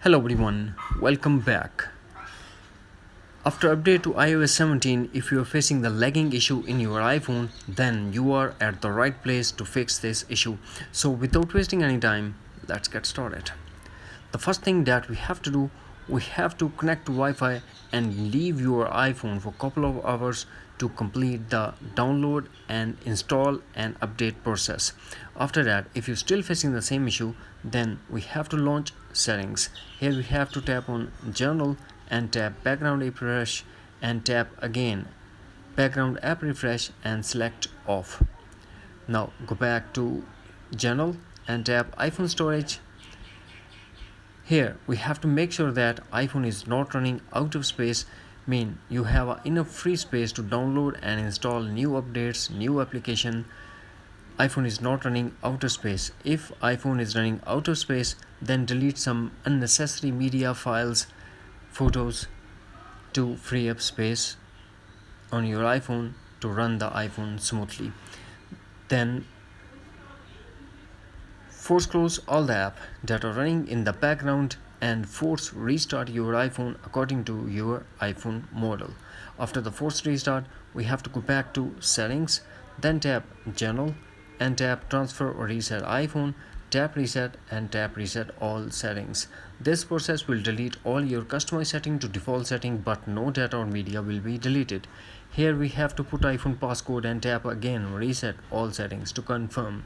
Hello everyone, welcome back. After update to iOS 17, if you are facing the lagging issue in your iPhone, then you are at the right place to fix this issue. So without wasting any time, let's get started. The first thing that we have to do, we have to connect to Wi-Fi and leave your iPhone for a couple of hours to complete the download and install and update process. After that, if you're still facing the same issue, then we have to launch settings. Here we have to tap on general and tap background app refresh and tap again background app refresh and select off. Now go back to general and tap iPhone storage. Here we have to make sure that iPhone is not running out of space, mean you have enough free space to download and install new updates, new application. iPhone is not running out of space. If iPhone is running out of space, then delete some unnecessary media files, photos to free up space on your iPhone to run the iPhone smoothly. Then force close all the apps that are running in the background and force restart your iPhone according to your iPhone model. After the force restart, we have to go back to settings, then tap general and tap transfer or reset iPhone, tap reset and tap reset all settings. This process will delete all your customized setting to default setting, but no data or media will be deleted. Here we have to put iPhone passcode and tap again reset all settings to confirm.